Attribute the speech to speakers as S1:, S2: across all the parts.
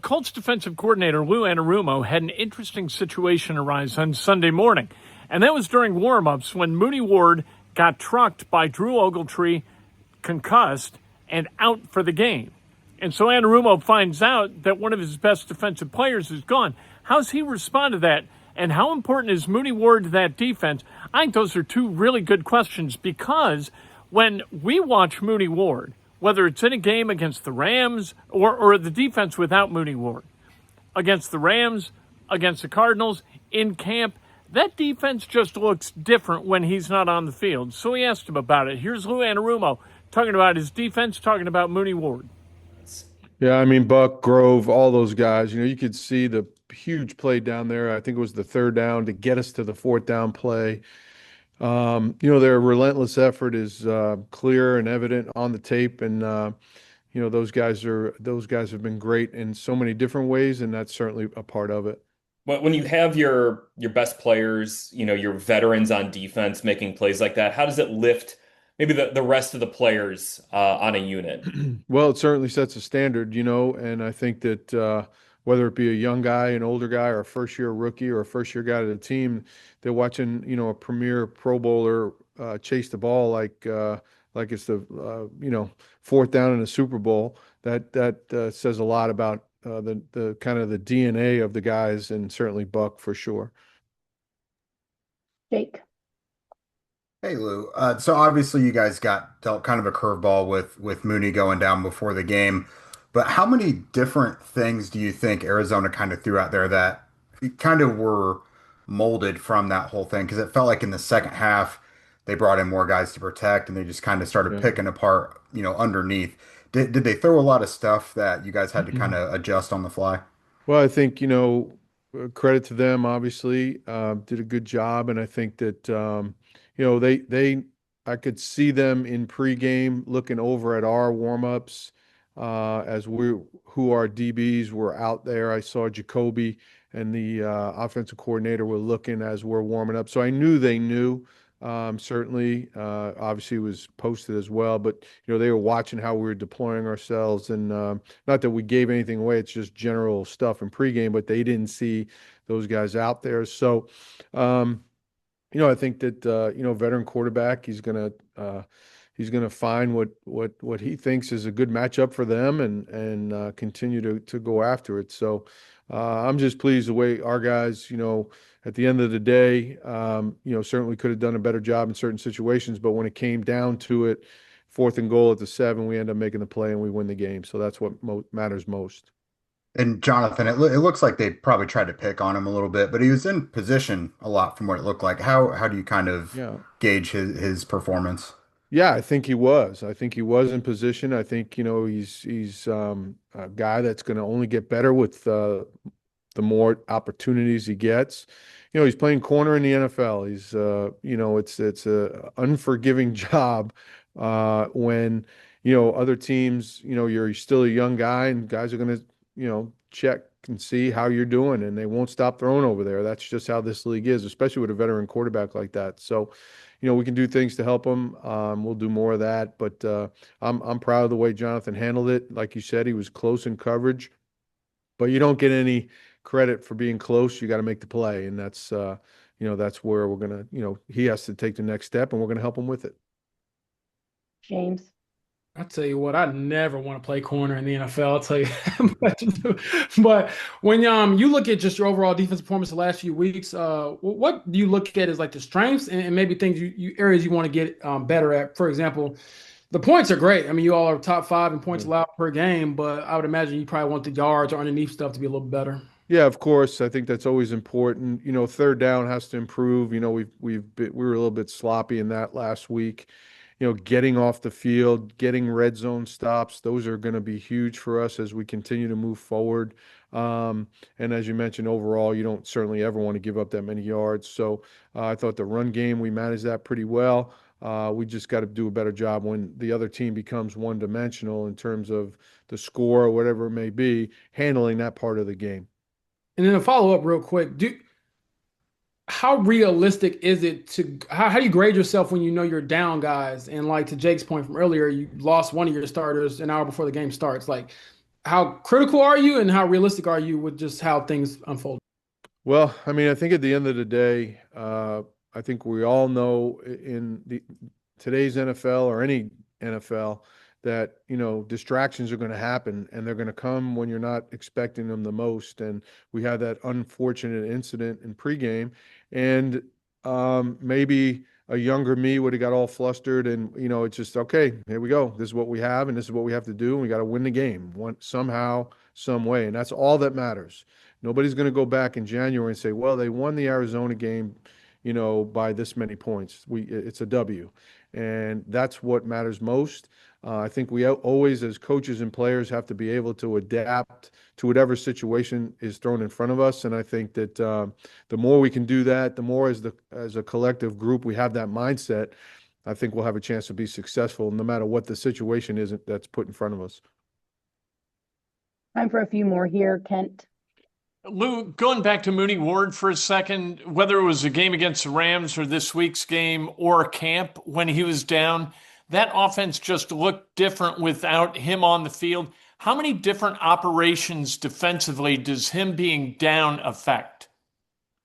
S1: Colts defensive coordinator Lou Anarumo had an interesting situation arise on Sunday morning, and that was during warmups when Mooney Ward got trucked by Drew Ogletree, concussed, and out for the game. And so Anarumo finds out that one of his best defensive players is gone. How's he respond to that? And how important is Mooney Ward to that defense? I think those are two really good questions because when we watch Mooney Ward, whether it's in a game against the Rams or the defense without Mooney Ward, against the Rams, against the Cardinals, in camp, that defense just looks different when he's not on the field. So we asked him about it. Here's Lou Anarumo talking about his defense, talking about Mooney Ward.
S2: Yeah, I mean, Buck, Grove, all those guys, you could see the huge play down there. I think it was the third down to get us to the fourth down play. Their relentless effort is clear and evident on the tape, and those guys have been great in so many different ways, and that's certainly a part of it.
S3: When you have your best players, your veterans on defense making plays like that, how does it lift maybe the rest of the players on a unit?
S2: Well, it certainly sets a standard, and I think that whether it be a young guy, an older guy, or a first-year rookie or a first-year guy to the team, they're watching, a premier Pro Bowler chase the ball like it's the fourth down in a Super Bowl. That says a lot about the kind of the DNA of the guys, and certainly Buck for sure.
S4: Jake.
S5: Hey Lou. So obviously you guys got dealt kind of a curveball with Mooney going down before the game, but how many different things do you think Arizona kind of threw out there that kind of were molded from that whole thing? Because it felt like in the second half they brought in more guys to protect and they just kind of started
S2: Yeah.
S5: picking apart, underneath. Did they throw a lot of stuff that you guys had to kind of adjust on the fly?
S2: Well, I think, credit to them, obviously, did a good job. And I think that, I could see them in pregame looking over at our warmups who our DBs were out there. I saw Jacoby and the offensive coordinator were looking as we're warming up. So I knew they knew. Certainly, obviously it was posted as well, but they were watching how we were deploying ourselves, and not that we gave anything away. It's just general stuff in pregame, but they didn't see those guys out there. So, I think that veteran quarterback, he's gonna find what he thinks is a good matchup for them, and continue to go after it. So, I'm just pleased the way our guys, at the end of the day, certainly could have done a better job in certain situations, but when it came down to it, fourth and goal at the 7, we end up making the play and we win the game. So that's what matters most.
S5: And Jonathan, it looks like they probably tried to pick on him a little bit, but he was in position a lot from what it looked like. How do you kind of
S2: Yeah.
S5: gauge his performance?
S2: Yeah, I think he was. I think he was in position. I think, he's a guy that's going to only get better with the more opportunities he gets. He's playing corner in the NFL. He's it's a unforgiving job when other teams, you're still a young guy and guys are going to check and see how you're doing, and they won't stop throwing over there. That's just how this league is, especially with a veteran quarterback like that. So, we can do things to help him. We'll do more of that, but I'm proud of the way Jonathan handled it. Like you said, he was close in coverage, but you don't get any credit for being close. You got to make the play, and that's where we're gonna, he has to take the next step, and we're gonna help him with it.
S4: James.
S6: I tell you what, I never want to play corner in the NFL. I'll tell you that much. But when you look at just your overall defensive performance the last few weeks, what do you look at as like the strengths and maybe things you areas you want to get better at? For example, the points are great. I mean, you all are top 5 in points allowed per game, but I would imagine you probably want the yards or underneath stuff to be a little better.
S2: Yeah, of course. I think that's always important. Third down has to improve. We were a little bit sloppy in that last week. Getting off the field, getting red zone stops, those are going to be huge for us as we continue to move forward. And as you mentioned, overall, you don't certainly ever want to give up that many yards. So I thought the run game, we managed that pretty well. We just got to do a better job when the other team becomes one-dimensional in terms of the score or whatever it may be, handling that part of the game.
S6: And then a follow up real quick. How realistic is it how do you grade yourself when you're down guys? And like to Jake's point from earlier, you lost one of your starters an hour before the game starts. Like, how critical are you and how realistic are you with just how things unfold?
S2: Well, I mean, I think at the end of the day, I think we all know in today's NFL or any NFL that, distractions are going to happen and they're going to come when you're not expecting them the most. And we had that unfortunate incident in pregame, and maybe a younger me would have got all flustered, and it's just okay. Here we go. This is what we have, and this is what we have to do. And we got to win the game somehow, some way, and that's all that matters. Nobody's going to go back in January and say, well, they won the Arizona game, by this many points. It's a W. And that's what matters most. I think we always, as coaches and players, have to be able to adapt to whatever situation is thrown in front of us. And I think that the more we can do that, the more as a collective group we have that mindset, I think we'll have a chance to be successful no matter what the situation is that's put in front of us.
S4: Time for a few more here. Kent.
S1: Lou, going back to Mooney Ward for a second, whether it was a game against the Rams or this week's game or camp when he was down, that offense just looked different without him on the field. How many different operations defensively does him being down affect?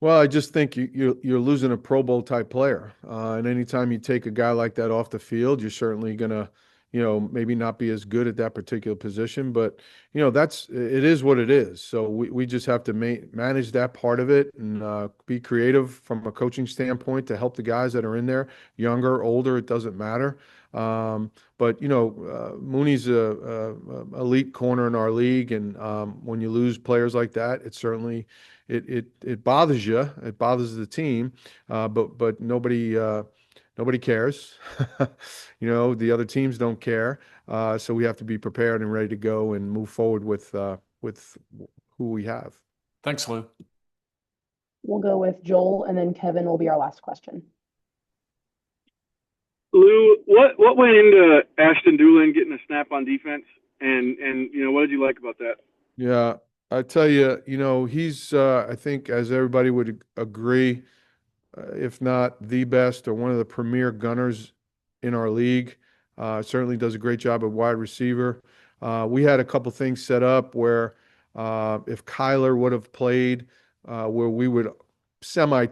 S2: Well, I just think you're losing a Pro Bowl type player, and anytime you take a guy like that off the field, you're certainly gonna, maybe not be as good at that particular position. But it is what it is. So we just have to manage that part of it and be creative from a coaching standpoint to help the guys that are in there, younger, older, it doesn't matter. But Mooney's a elite corner in our league, and when you lose players like that, it certainly it bothers you. It bothers the team, but nobody cares. The other teams don't care. So we have to be prepared and ready to go and move forward with who we have.
S1: Thanks, Lou.
S4: We'll go with Joel, and then Kevin will be our last question.
S7: Lou, what went into Ashton Doolin getting a snap on defense, and what did you like about that?
S2: Yeah, I tell you, he's I think, as everybody would agree, if not the best or one of the premier gunners in our league. Certainly does a great job at wide receiver. We had a couple things set up where if Kyler would have played, where we would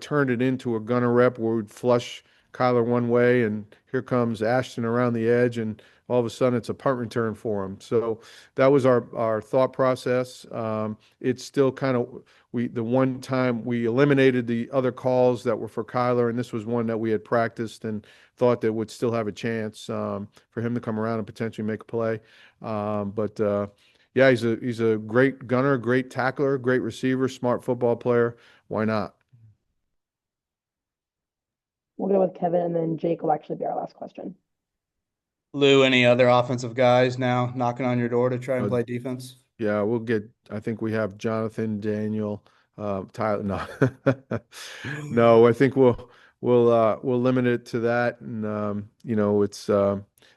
S2: turn it into a gunner rep where we'd flush Kyler one way, and here comes Ashton around the edge, and all of a sudden it's a punt return for him. So that was our thought process. It's still kind of the one time we eliminated the other calls that were for Kyler, and this was one that we had practiced and thought that would still have a chance for him to come around and potentially make a play. Yeah, he's a great gunner, great tackler, great receiver, smart football player. Why not?
S4: We'll go with Kevin, and then Jake will actually be our last question.
S8: Lou, any other offensive guys now knocking on your door to try and
S2: Uh,
S8: play defense?
S2: Yeah, I think we have Jonathan, Daniel, Tyler. No, no, I think we'll limit it to that. And it's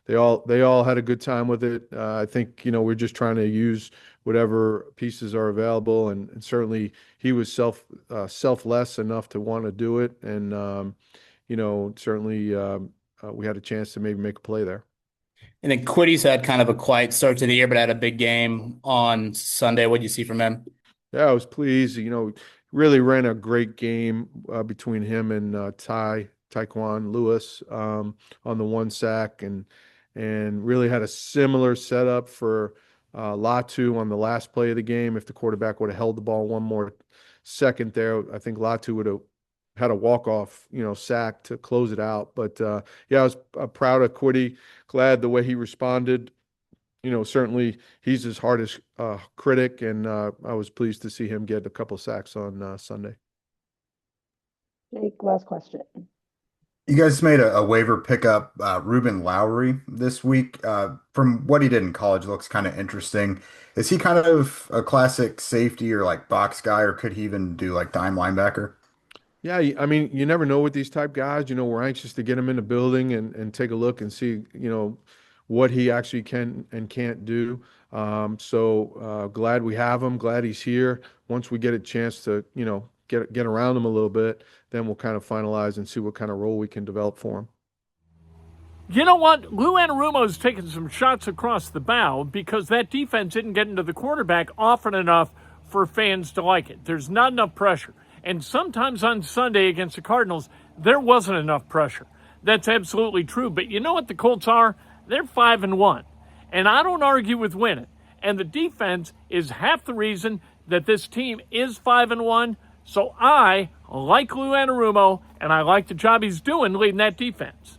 S2: they all had a good time with it. I think we're just trying to use whatever pieces are available, and certainly he was selfless enough to want to do it, and certainly we had a chance to maybe make a play there.
S8: And then Quiddy's had kind of a quiet start to the year, but had a big game on Sunday. What did you see from him?
S2: Yeah, I was pleased. Really ran a great game between him and Taekwon Lewis on the one sack, and really had a similar setup for Latu on the last play of the game. If the quarterback would have held the ball one more second there, I think Latu would have had a walk-off, sack to close it out. But yeah, I was proud of Quiddy. Glad the way he responded. Certainly he's his hardest critic, and I was pleased to see him get a couple sacks on Sunday.
S4: Jake, last question.
S5: You guys made a waiver pickup, Ruben Lowry, this week. From what he did in college, looks kind of interesting. Is he kind of a classic safety or like box guy, or could he even do like dime linebacker?
S2: Yeah, I mean, you never know with these type guys. We're anxious to get him in the building and take a look and see, what he actually can and can't do. So glad we have him. Glad he's here. Once we get a chance to, get around him a little bit, then we'll kind of finalize and see what kind of role we can develop for him.
S1: You know what? Lou Anarumo's taken some shots across the bow because that defense didn't get into the quarterback often enough for fans to like it. There's not enough pressure. And sometimes on Sunday against the Cardinals, there wasn't enough pressure. That's absolutely true. But you know what the Colts are? They're 5-1. And I don't argue with winning. And the defense is half the reason that this team is 5-1. So I like Lou Anarumo, and I like the job he's doing leading that defense.